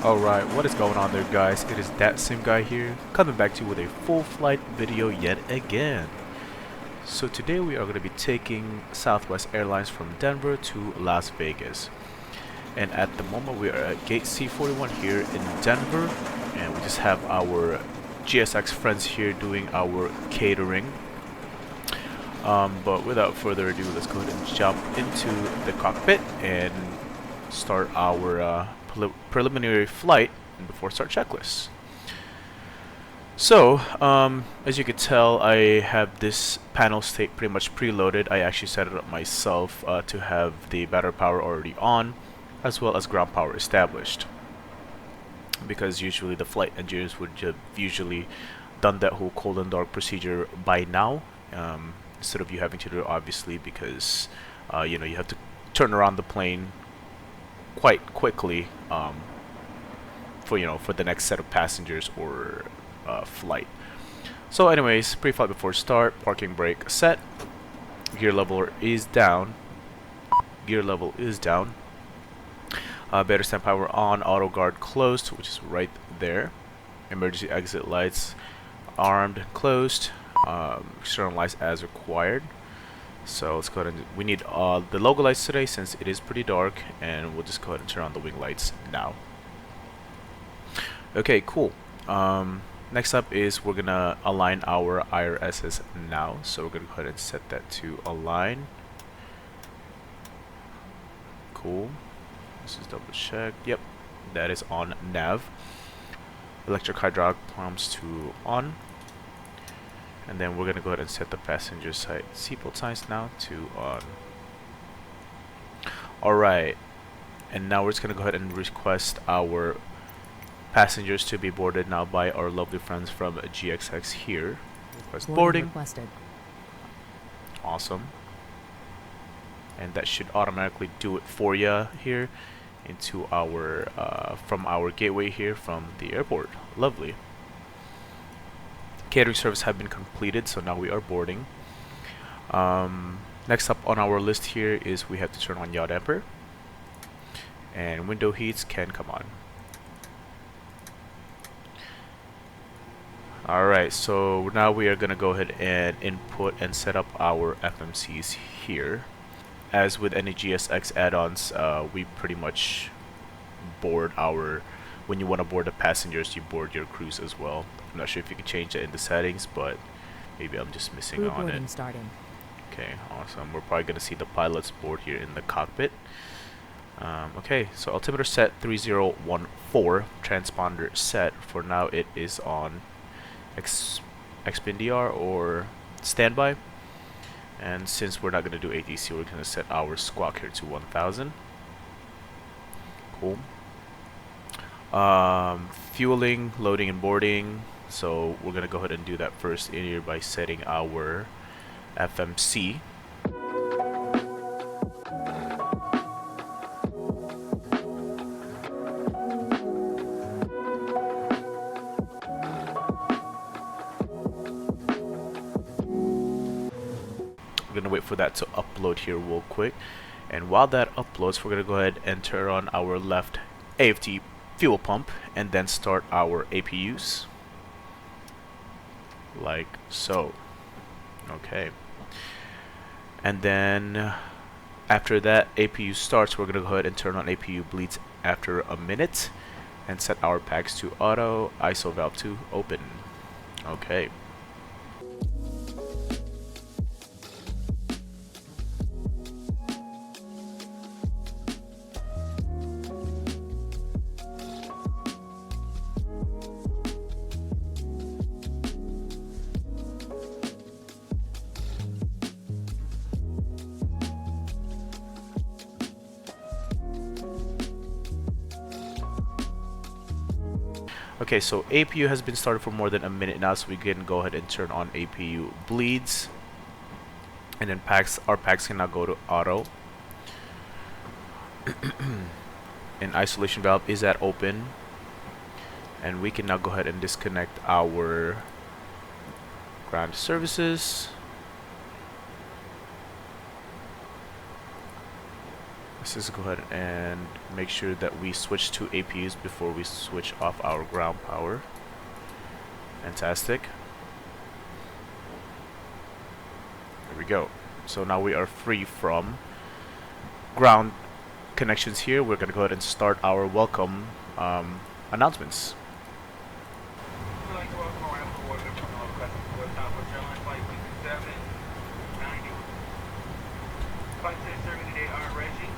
Alright, what is going on there, guys? It is That Sim Guy here, coming back to you with a full flight video yet again. So today we are going to be taking Southwest Airlines from Denver to Las Vegas. And at the moment we are at gate C41 here in Denver, and we just have our GSX friends here doing our catering. But without further ado, let's go ahead and jump into the cockpit and start our preliminary flight before start checklist. So, as you can tell, I have this panel state pretty much preloaded. I actually set it up myself to have the battery power already on, as well as ground power established. Because usually the flight engineers would have usually done that whole cold and dark procedure by now, instead of you having to do it, obviously, because you know, you have to turn around the plane quite quickly for the next set of passengers or flight. So anyways, pre-flight before start, parking brake set, gear level is down, battery standpower on, auto guard closed, which is right there, emergency exit lights armed and closed, external lights as required. So let's go ahead and we need the logo lights today since it is pretty dark, and we'll just go ahead and turn on the wing lights now. Okay, cool. Next up is we're gonna align our IRSs now. So we're gonna go ahead and set that to align. Cool. Let's just double check. Yep, that is on nav. Electric hydraulic pumps to on. And then we're gonna go ahead and set the passenger side seatbelt signs now to on. Alright, and now we're just gonna go ahead and request our passengers to be boarded now by our lovely friends from GXX here. Request boarding. Requested. Awesome. And that should automatically do it for you here into our from our gateway here from the airport. Lovely. Catering service have been completed, so now we are boarding. Next up on our list here is we have to turn on yaw damper, and window heats can come on. Alright, so now we are going to go ahead and input and set up our FMCs here. As with any GSX add-ons, we pretty much board our, when you want to board the passengers, you board your crews as well. I'm not sure if you can change that in the settings, but maybe I'm just missing on it. Starting. Okay, awesome. We're probably going to see the pilot's board here in the cockpit. Okay, so altimeter set 3014, transponder set. For now it is on XPNDR or standby. And since we're not going to do ATC, we're going to set our squawk here to 1000. Cool. Fueling, loading, and boarding. So we're going to go ahead and do that first in here by setting our FMC. We're going to wait for that to upload here real quick. And while that uploads, we're going to go ahead and turn on our left AFT fuel pump and then start our APUs. Like so. Okay. And then after that APU starts, we're going to go ahead and turn on APU bleeds after a minute and set our packs to auto, ISO valve to open. Okay. Okay, so APU has been started for more than a minute now, so we can go ahead and turn on APU bleeds. And then our packs can now go to auto. And isolation valve is at open. And we can now go ahead and disconnect our ground services. Let's just go ahead and make sure that we switch to APUs before we switch off our ground power. Fantastic. There we go. So now we are free from ground connections here. We're going to go ahead and start our welcome announcements. We'd like to welcome our Motherboard from all customers to Airlines Flight 790. Flight 6 serving today are Reggie,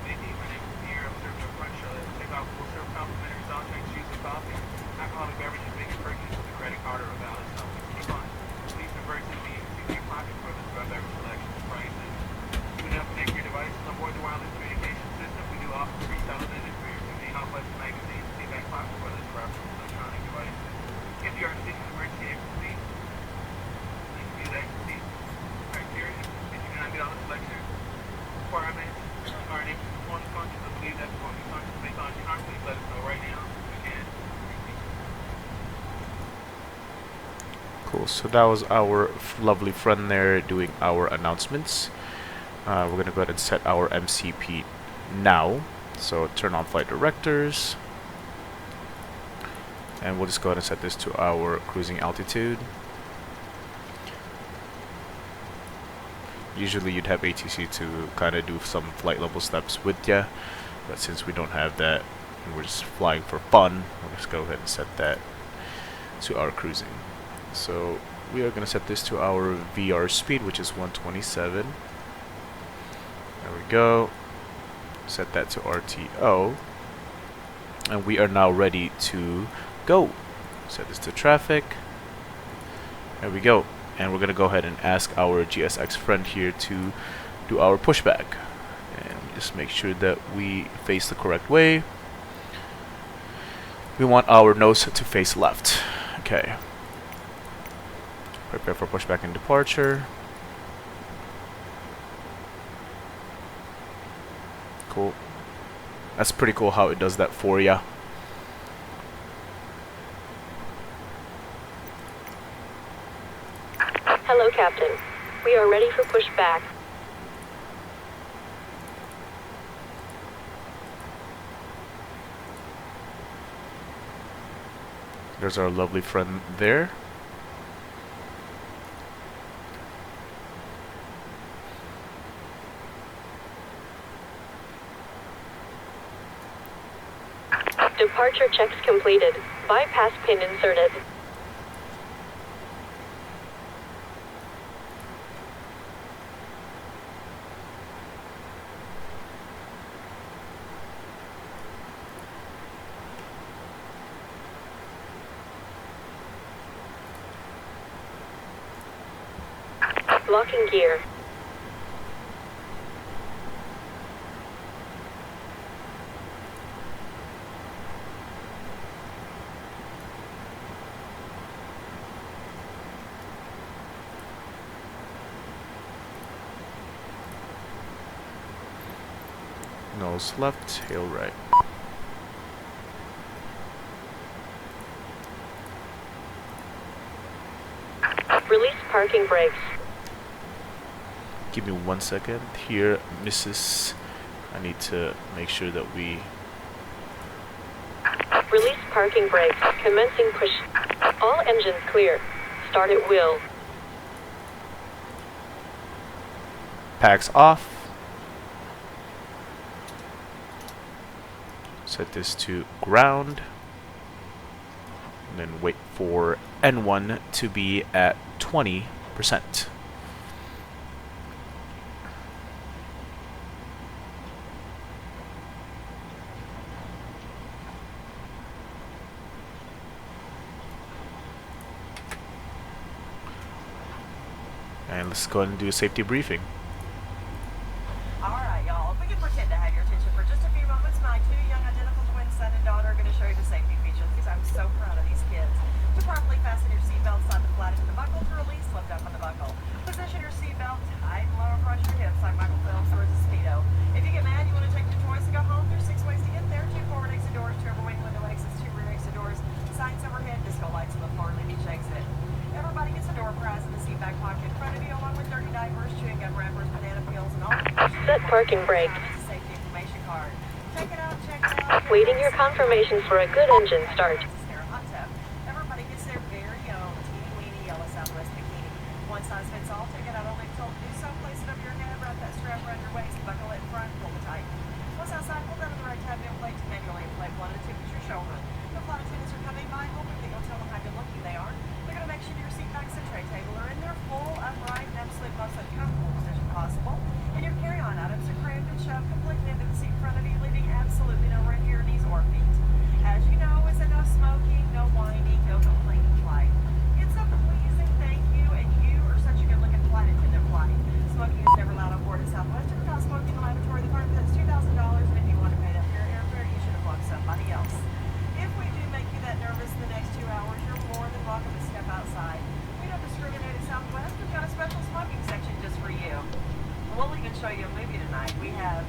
Vicky, my name is Pierre, I'm serving your front show. Take off full serve complimentary soft drinks, juice, and coffee. Alcoholic beverages being purchased with a credit card or a valid stopping coupon. Please convert to the your pocket for the drug beverage selection and pricing. You can now connect your devices on board the wireless communication system. We do offer free television for your community complex magazines, feedback clock, as well as for our electronic devices. If you are in an emergency exit seat, please view the exit seat criteria. If you cannot get all the selection requirements or any performance functions or believe that performance functions may cause you harm, please let us know right now. We can. Cool, so that was our lovely friend there doing our announcements. We're going to go ahead and set our MCP now. So turn on flight directors. And we'll just go ahead and set this to our cruising altitude. Usually you'd have ATC to kind of do some flight level steps with ya, but since we don't have that and we're just flying for fun, we'll just go ahead and set that to our cruising. So we are going to set this to our VR speed, which is 127. There we go. Set that to RTO. And we are now ready to go. Set this to traffic. There we go. And we're going to go ahead and ask our GSX friend here to do our pushback. And just make sure that we face the correct way. We want our nose to face left. Okay. Prepare for pushback and departure. Cool. That's pretty cool how it does that for ya. Hello, Captain. We are ready for pushback. There's our lovely friend there. Departure checks completed. Bypass pin inserted. Locking gear. Nose left, tail right. Release parking brakes. Give me 1 second here, Mrs. I need to make sure that we Release parking brakes. Commencing push. All engines clear. Start at will. packs off. Set this to ground. And then wait for N1 to be at 20%. And let's go ahead and do a safety briefing. Alright, y'all. If we can pretend to have your attention for just a few moments, my two young identical twin son and daughter are going to show you the safety features because I'm so proud of these kids. To properly fasten your seatbelt, slide the flat into the buckle. To release, lift up on the buckle. Position your seatbelt tight and low across your hips like Michael Phelps or a Speedo. If you get mad, you want to take your choice and go home, there's 6 ways to get there. 2 forward exit doors, 2 overwing window exits, 2 rear exit doors, signs overhead, disco lights on the floor, and each exit. Everybody gets a door prize in the seat back pocket in front of you, along with dirty diapers, chewing gum wrappers, banana peels, and all. Set parking brake. It's a safety Check it out, check it out. Waiting your confirmation for a good engine start. Everybody gets their very own teeny-weeny yellow Southwest bikini. One size fits all, take it out only told to do so. Place it over your head, wrap that strap around your waist, buckle it in front, pull it tight. Once outside, pull down on the right tab inflate to manually inflate one of the two with your shoulder. The flight attendants are coming by, hoping that you'll tell them how good looking they are. They're going to make sure your seat backs and tray table are in their full, upright, and absolute most uncomfortable position possible. And your carry-on items are crammed and shoved completely into the seat in front of you, leaving absolutely no room for your knees or feet. As you know, it's a no smoking, no whining, no complaining flight. It's a pleasing thank you, and you are such a good-looking flight attendant flight. Smoking is never allowed on board at Southwest. If you're not smoking in the lavatory, the permit is $2,000, and if you want to pay that for your airfare, you should have blocked somebody else. If we do make you that nervous in the next 2 hours, you're more than welcome to step outside. We don't discriminate at Southwest. We've got a special smoking section just for you. We'll even show you a movie tonight. We have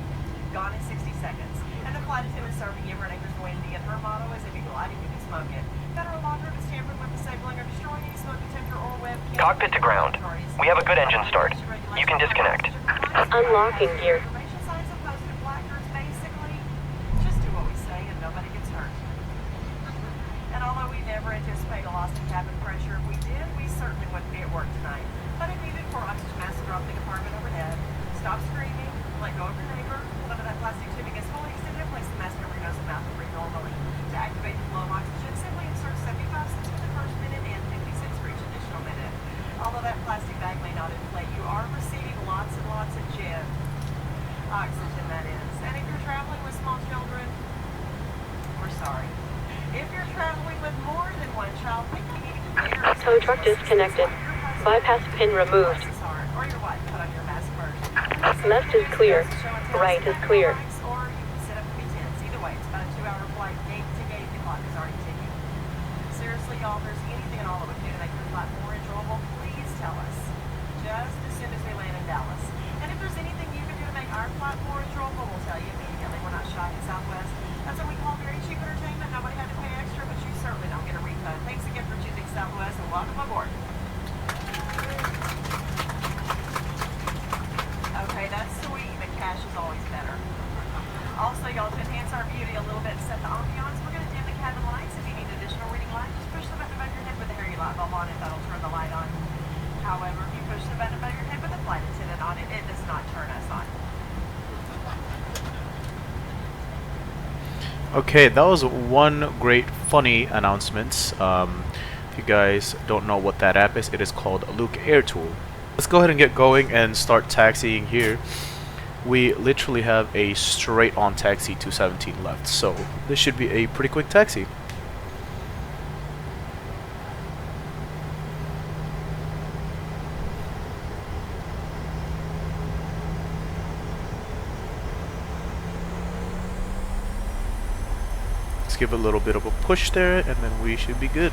Gone in 60 Seconds. And the flight attendant serving you her name is Wendy, and her motto is if you glide, you can smoke it. Federal law prohibits tampering with, disabling, or destroying any smoke detector or webcam. Cockpit to ground. We have a good engine start. You can disconnect. Unlocking gear. Information signs are posted placards, basically. Just do what we say and nobody gets hurt. And although we never anticipate a loss in cabin pressure, if we did, we certainly wouldn't be at work tonight. But if needed for oxygen mask to drop the compartment overhead, stop screaming, let go of your neighbor, hold onto that plastic tubing is fully extended, place the mask over your nose and mouth and breathe normally. To activate the flow of oxygen, simply insert 75 cents for the first minute and 50 cents for each additional minute. Although that plastic bag may not inflate, you are receiving lots and lots of jet oxygen, that is. And if you're traveling with small children, we're sorry. If you're traveling with more than one child, we can even Tow truck disconnected. Bypass pin removed. or your wife, put on your mask first. Left is clear. Right is clear. Or you can sit up and be tense. Either way, it's about a 2-hour flight. Gate to gate, the clock is already ticking. Seriously, y'all, if there's anything at all that we can do to make your flight more enjoyable, please tell us. Just as soon as we land in Dallas. And if there's anything you can do to make our flight more enjoyable, we'll tell you immediately. We're not shy at Southwest. That's what we call very cheap entertainment. Nobody had to pay extra, but you certainly don't get a refund. Thanks again for choosing Southwest, and welcome aboard. Okay, that's sweet, but cash is always better. Also, y'all, to enhance our beauty a little bit and set the ambiance, we're going to dim the cabin lights. If you need additional reading light, just push the button above your head with the hairy light bulb on it. That'll turn the light on. However, if you push the button above your head with the flight attendant on it, it does not turn us on. Okay, that was one great funny announcement. If you guys don't know what that app is, it is called Luke Air Tool. Let's go ahead and get going and start taxiing here. We literally have a straight on taxi to 17 left, so this should be a pretty quick taxi. Let's give it a little bit of a push there, and then we should be good.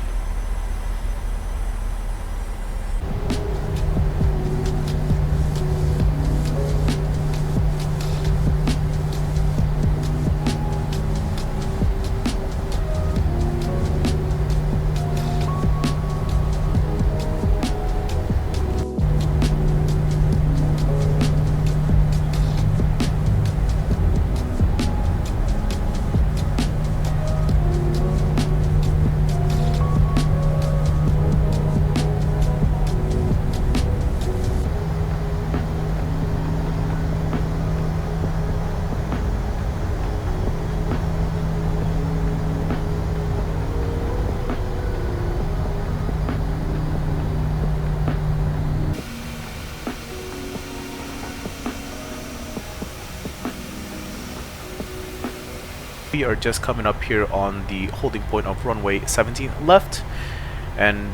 We are just coming up here on the holding point of runway 17 left, and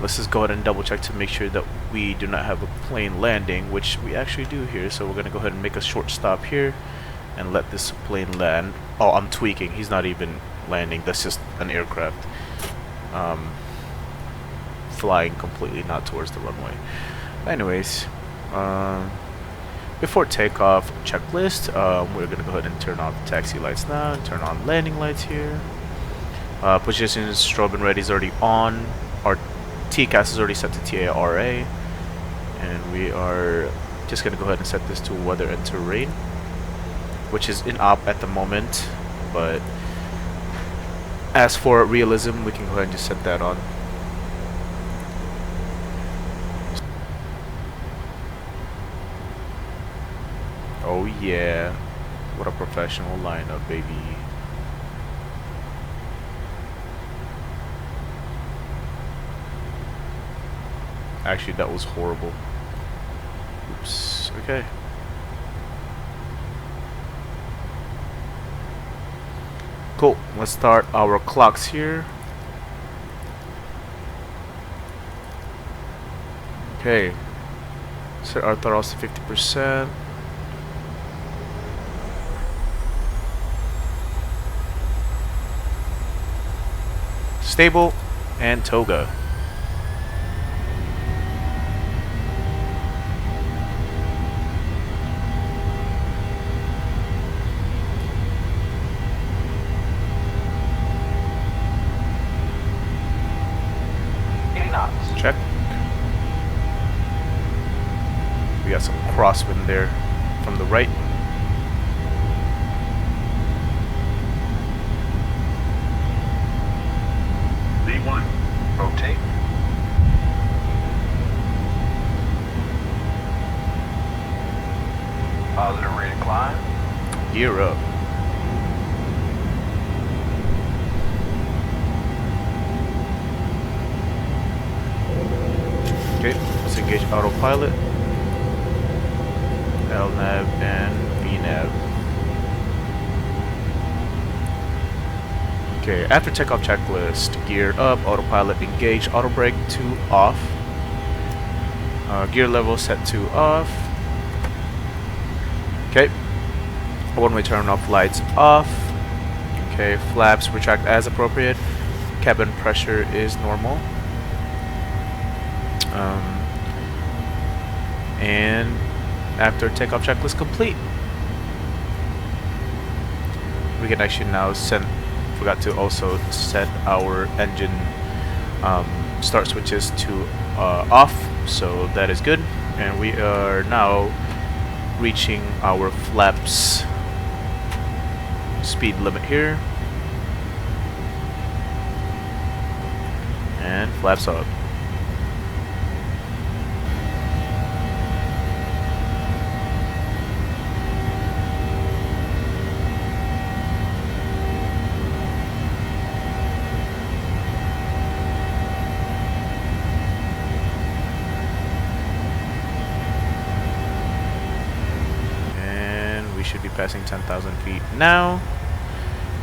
let's just go ahead and double check to make sure that we do not have a plane landing, which we actually do here. So we're gonna go ahead and make a short stop here and let this plane land. Oh, I'm tweaking, he's not even landing, that's just an aircraft flying completely not towards the runway. Anyways, before takeoff checklist, we're going to go ahead and turn off taxi lights now and turn on landing lights here. Position strobe and ready is already on. Our TCAS is already set to TARA. And we are just going to go ahead and set this to weather and terrain. which is in op at the moment, but as for realism, we can go ahead and just set that on. Oh yeah, what a professional lineup, baby. Actually, that was horrible. Oops. Okay. Cool. Let's start our clocks here. Okay. Set our throttles to 50%. Stable and toga. Check. We got some crosswind there from the right. V1. Rotate. Positive rate of climb. Gear up. Okay, let's engage autopilot, LNAV and VNAV. Okay, after takeoff checklist, gear up, autopilot engage, auto brake to off, gear level set to off. Okay, one-way turn off lights off. Okay, flaps retract as appropriate, cabin pressure is normal. And after takeoff checklist complete, we can actually now forgot to also set our engine start switches to off, so that is good. And we are now reaching our flaps speed limit here, and flaps up. Should be passing 10,000 feet now,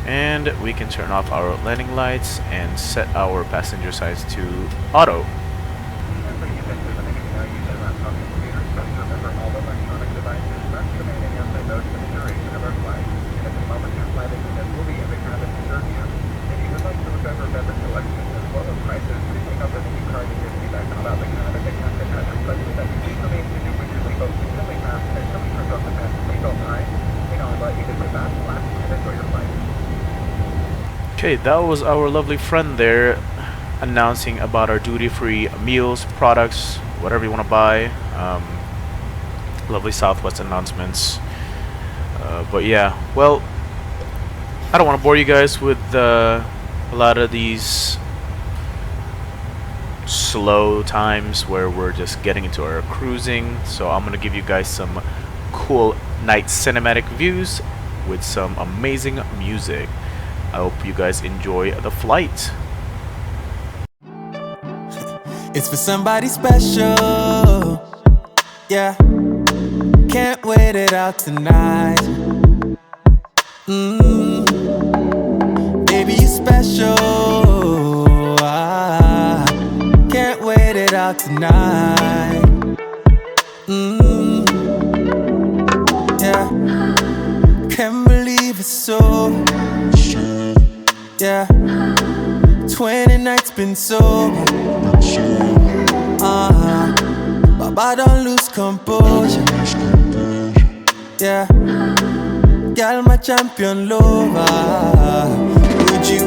and we can turn off our landing lights and set our passenger sides to auto. Okay, that was our lovely friend there announcing about our duty-free meals, products, whatever you want to buy. Lovely Southwest announcements. But yeah, well, I don't want to bore you guys with a lot of these slow times where we're just getting into our cruising. So I'm going to give you guys some cool night cinematic views with some amazing music. I hope you guys enjoy the flight. It's for somebody special. Yeah. Can't wait it out tonight. Baby, you special. Can't wait it out tonight. Yeah. Can't believe it's so. Yeah, 20 nights been sober. Baba don't lose composure. Yeah, girl, my champion lover. Would you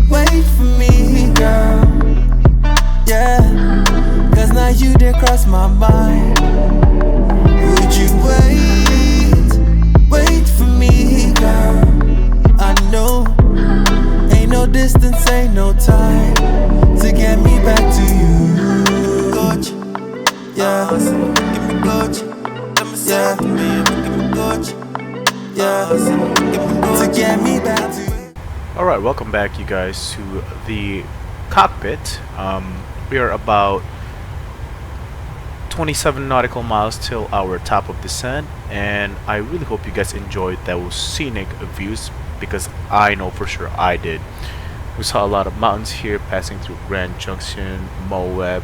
wait for me, girl? Yeah, cause now you did cross my mind. Would you give me Gucci. Yeah, give me Gucci. Yeah, to get me back to you. Alright, welcome back you guys to the cockpit. We are about 27 nautical miles till our top of descent, and I really hope you guys enjoyed those scenic views, because I know for sure I did. We saw a lot of mountains here passing through Grand Junction, Moab,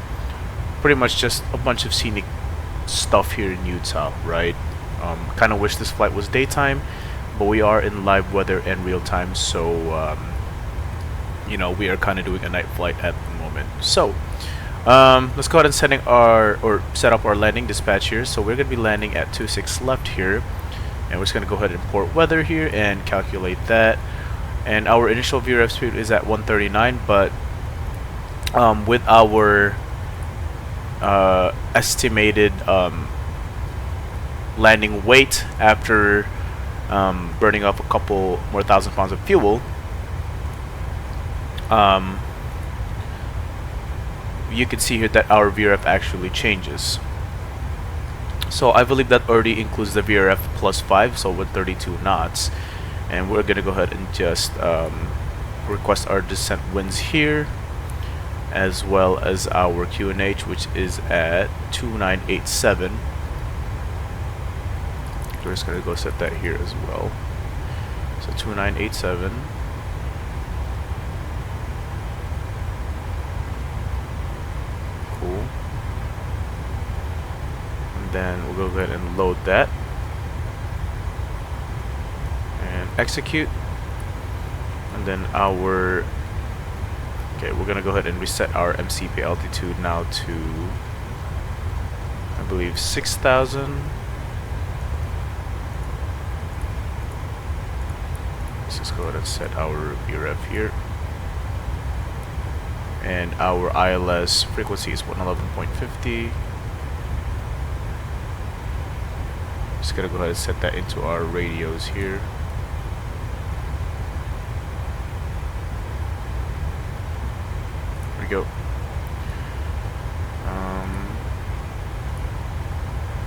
pretty much just a bunch of scenic stuff here in Utah, right? Kind of wish this flight was daytime, but we are in live weather and real time, so you know, we are kind of doing a night flight at the moment. So let's go ahead and set up our landing dispatch here. So we're going to be landing at 26 left here, and we're just going to go ahead and import weather here and calculate that. And our initial VRF speed is at 139, but with our estimated landing weight after burning up a couple more 1,000 pounds of fuel, you can see here that our VRF actually changes. So I believe that already includes the VRF plus 5, so with 32 knots. And we're gonna go ahead and just request our descent winds here, as well as our QNH, which is at 2987. We're just gonna go set that here as well. So 2987. Cool. And then we'll go ahead and load that and execute. And then we're gonna go ahead and reset our MCP altitude now to, I believe, 6,000. Let's just go ahead and set our VRF here. And our ILS frequency is 111.50. Just gonna go ahead and set that into our radios here. There we go.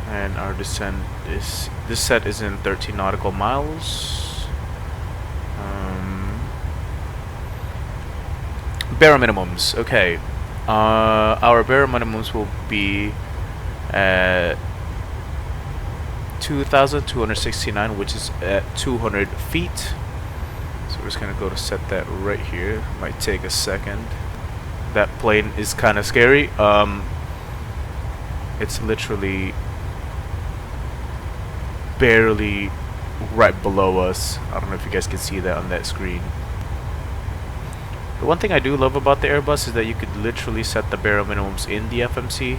And our descent is, this set is in 13 nautical miles. Bare minimums. Okay. Our bare minimums will be at 2,269, which is at 200 feet. So we're just gonna go to set that right here. Might take a second. That plane is kind of scary. It's literally barely right below us. I don't know if you guys can see that on that screen. The one thing I do love about the Airbus is that you could literally set the bare minimums in the FMC,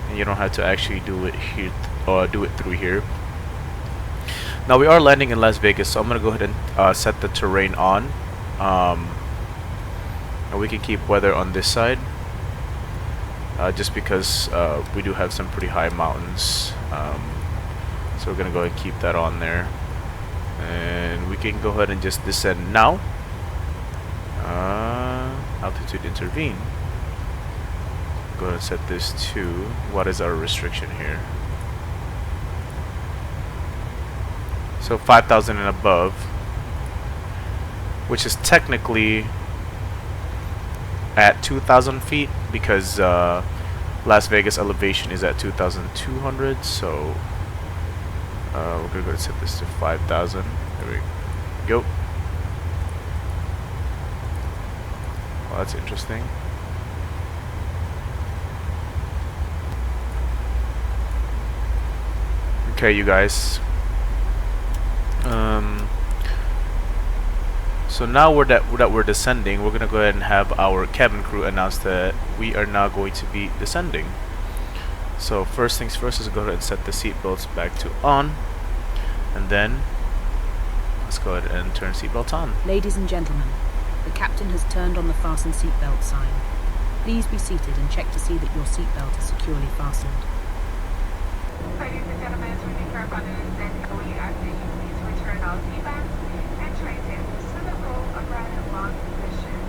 and you don't have to actually do it here or do it through here. Now we are landing in Las Vegas, so I'm gonna go ahead and set the terrain on, and we can keep weather on this side, just because we do have some pretty high mountains. So we're gonna go ahead and keep that on there, and we can go ahead and just descend now. Altitude intervene. Go ahead and set this to, what is our restriction here? So 5,000 and above, which is technically at 2,000 feet, because Las Vegas elevation is at 2,200. So we're gonna go ahead and set this to 5,000. There we go. Well, that's interesting. Okay, you guys. So now that we're descending, we're gonna go ahead and have our cabin crew announce that we are now going to be descending. So first things first is go ahead and set the seat belts back to on, and then let's go ahead and turn seatbelt on. Ladies and gentlemen, the captain has turned on the fasten seatbelt sign. Please be seated and check to see that your seatbelt is securely fastened. Ladies and gentlemen, as we declare upon the descent, we ask that you please return all seatbelts and tray tables to the roll upright and long position.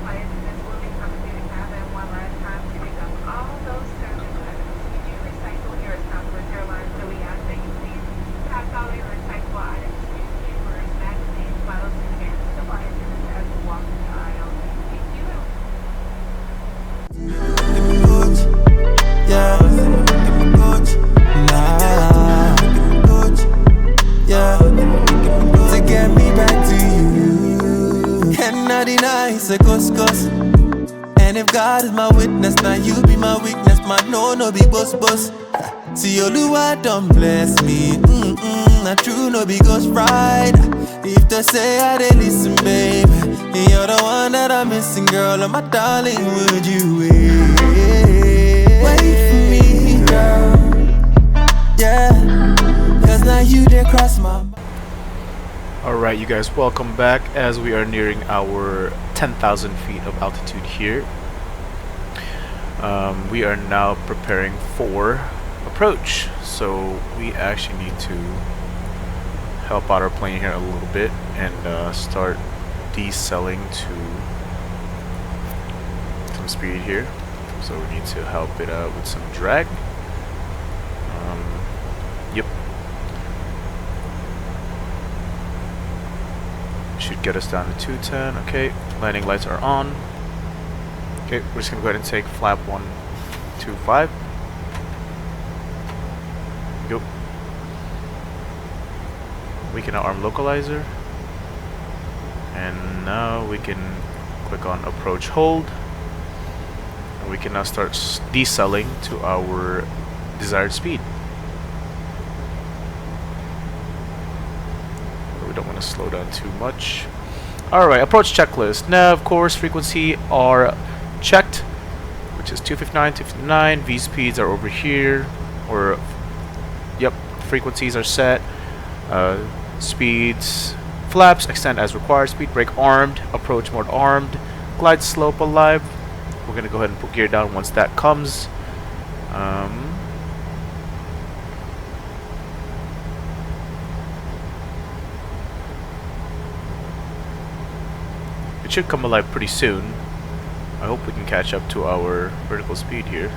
Flight attendants will be coming in cabin one last time to pick up all those surgeon items. We do recite say coast. And if God is my witness, now you be my weakness, man, no be boss. See Oluwa don't bless me, not true, no be ghost pride. If they say I dey listen, babe, you're the one that I'm missing, girl, and my darling, would you wait for me, girl? Yeah, cause now you did cross my mind. Alright, you guys, welcome back as we are nearing our 10,000 feet of altitude here. We are now preparing for approach, so we actually need to help out our plane here a little bit and start decelling to some speed here. So we need to help it out with some drag. Yep. Should get us down to 210. Okay, landing lights are on. Okay, we're just gonna go ahead and take flap 125. Go. We can arm localizer, and now we can click on approach hold, and we can now start decelling to our desired speed. We don't want to slow down too much. Alright, approach checklist. Now, of course, frequency are checked, which is 259, 259. V speeds are over here, or yep, frequencies are set. Speeds, flaps extend as required. Speed brake armed. Approach mode armed. Glide slope alive. We're gonna go ahead and put gear down once that comes. It should come alive pretty soon. I hope we can catch up to our vertical speed here.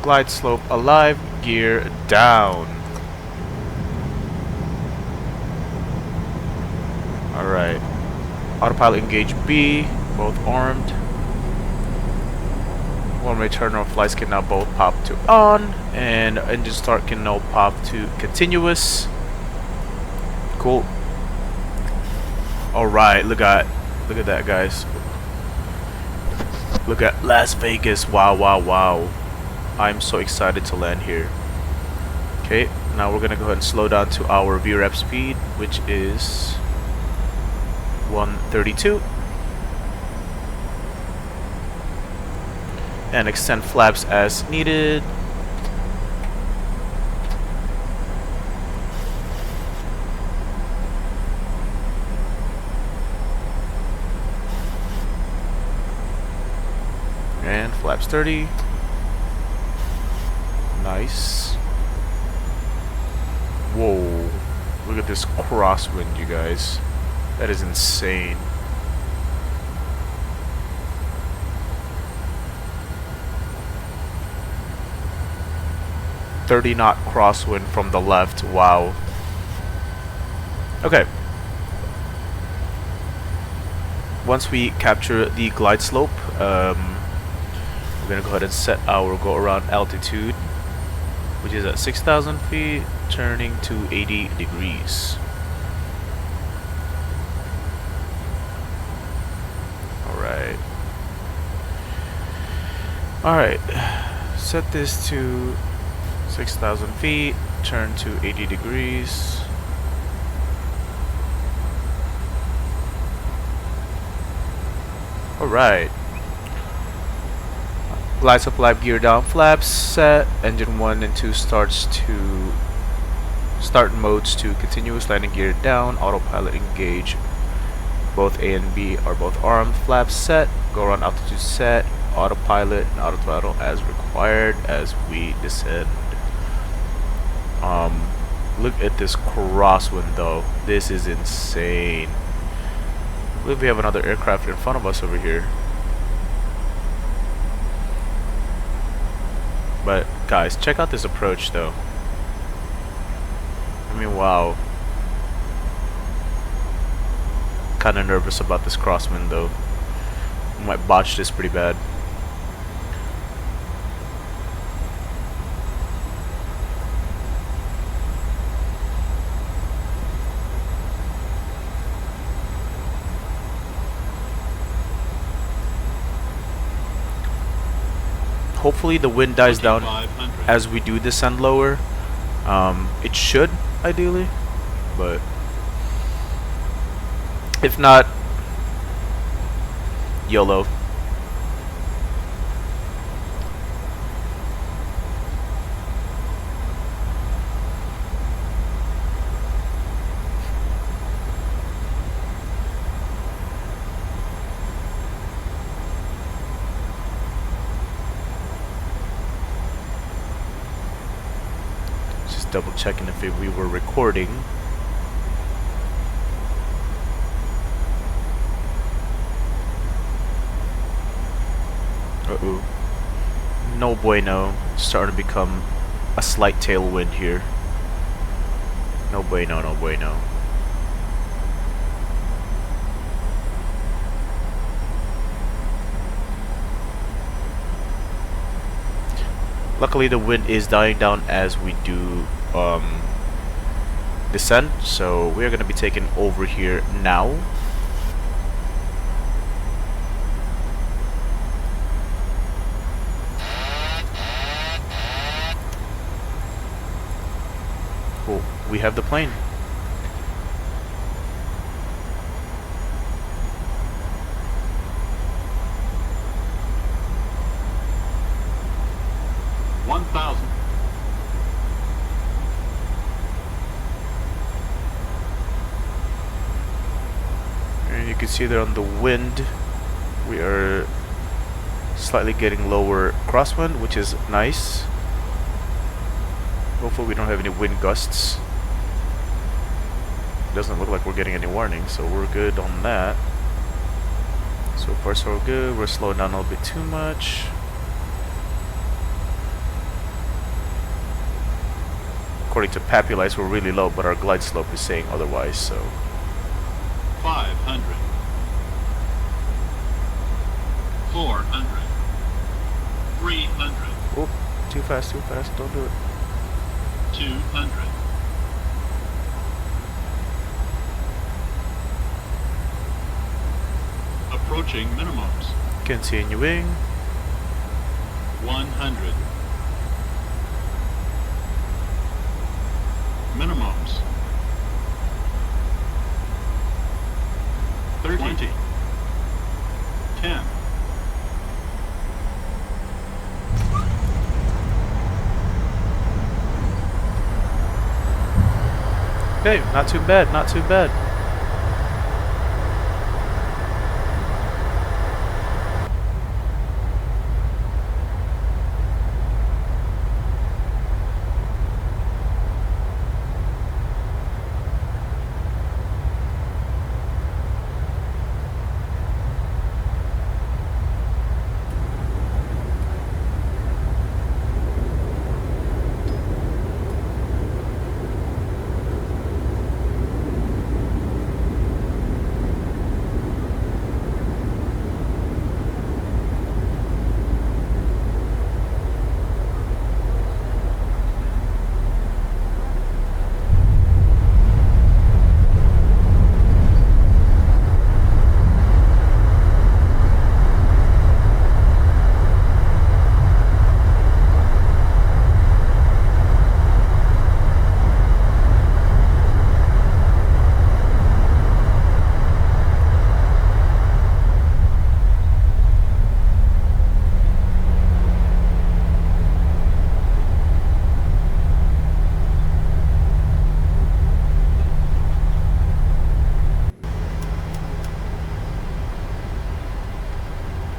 Glide slope alive, gear down. Alright. Autopilot engage B, both armed. One-way turn off lights can now both pop to on, and engine start can now pop to continuous. Cool. Alright, look at that, guys. Look at Las Vegas. Wow. I'm so excited to land here. Okay, now we're gonna go ahead and slow down to our VREP speed, which is 132, and extend flaps as needed. And flaps 30. Nice. Whoa, look at this crosswind, you guys. That is insane. .30-knot crosswind from the left. Wow. Okay. Once we capture the glide slope, we're gonna go ahead and set our go around altitude, which is at 6,000 feet, turning to 80 degrees. Alright, set this to 6,000 feet, turn to 80 degrees. Alright. Glide supply gear down, flaps set, engine 1 and 2 start modes to continuous, landing gear down, autopilot engage. Both A and B are both armed, flaps set, go around altitude set, autopilot and auto throttle as required as we descend. Look at this crosswind though. This is insane. I believe we have another aircraft in front of us over here. But guys, check out this approach though. I mean, wow. Kinda nervous about this crosswind though. I might botch this pretty bad. hopefully the wind dies down as we do descend lower. It should, ideally, but if not, YOLO. Just double checking if we were recording. Uh-oh. No bueno. Starting to become a slight tailwind here. No bueno, no bueno. Luckily the wind is dying down as we do descend, so we're going to be taking over here now. Cool. We have the plane. And you can see there on the wind, we are slightly getting lower crosswind, which is nice. Hopefully we don't have any wind gusts. Doesn't look like we're getting any warning, so we're good on that. So far so good. We're slowing down a little bit too much. According to Capellix, we're really low, but our glide slope is saying otherwise, so 500, 400, 300. Oh, too fast, don't do it. 200. Approaching minimums. Continuing. 100. Minimums. 30. 20. 10. Okay, not too bad, not too bad.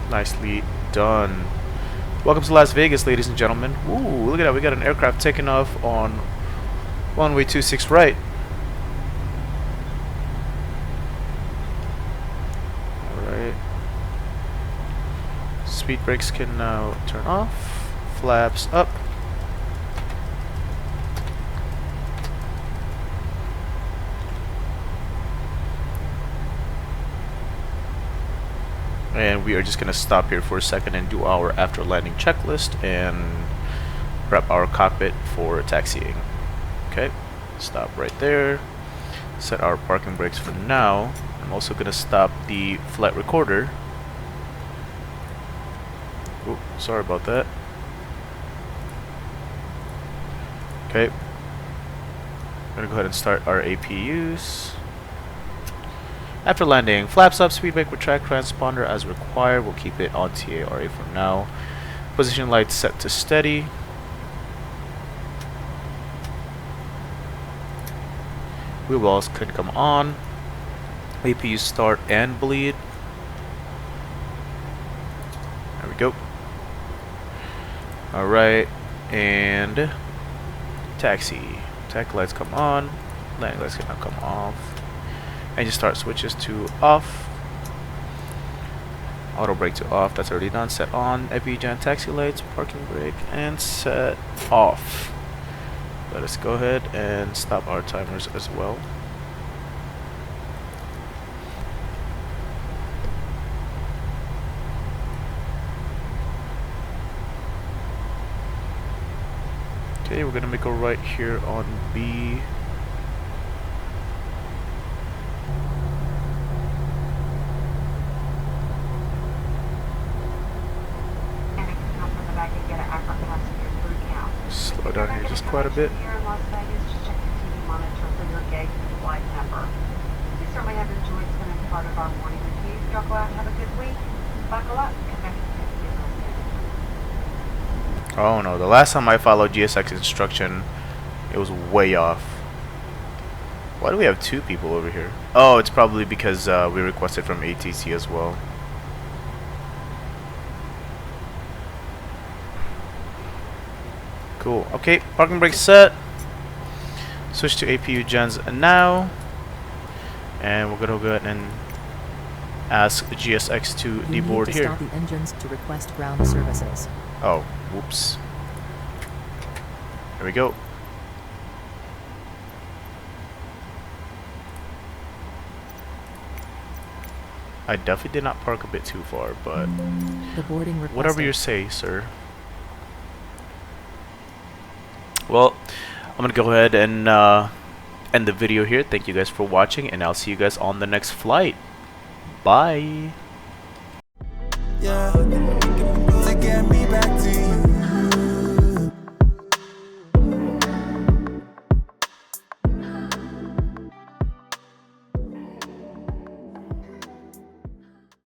Nicely done. Welcome to Las Vegas, ladies and gentlemen. Ooh, look at that. We got an aircraft taking off on runway 26 right. Alright. Speed brakes can now turn off. Flaps up. And we are just going to stop here for a second and do our after landing checklist and prep our cockpit for taxiing. Okay, stop right there. Set our parking brakes for now. I'm also going to stop the flight recorder. Ooh, sorry about that. Okay. I'm gonna go ahead and start our APUs. After landing, flaps up, speed brake with track transponder as required. We'll keep it on TARA for now. Position lights set to steady. Wheel wells can come on. APU start and bleed. There we go. Alright, and taxi. Tack lights come on. Landing lights cannot come off. Engine start switches to off. Auto brake to off. That's already done. Set on. FEG taxi lights, parking brake, and set off. Let us go ahead and stop our timers as well. Okay, we're gonna make a right here on B. Slow down here just quite a bit. Here in Las Vegas, just check your TV monitor for your gauge and flight number. We certainly have enjoyed spending part of our morning with you. Y'all go out and have a good week. Buckle up. Come back and get Oh no, the last time I followed GSX instruction, it was way off. Why do we have two people over here? Oh, it's probably because we requested from ATC as well. Cool. Okay, parking brake set. Switch to APU gens now. And we're gonna go ahead and ask GSX to deboard here. Start the engines to request ground services. Oh, whoops. There we go. I definitely did not park a bit too far, but The boarding requested. whatever you say, sir. Well, I'm gonna go ahead and end the video here. Thank you guys for watching, and I'll see you guys on the next flight. Bye. Yeah.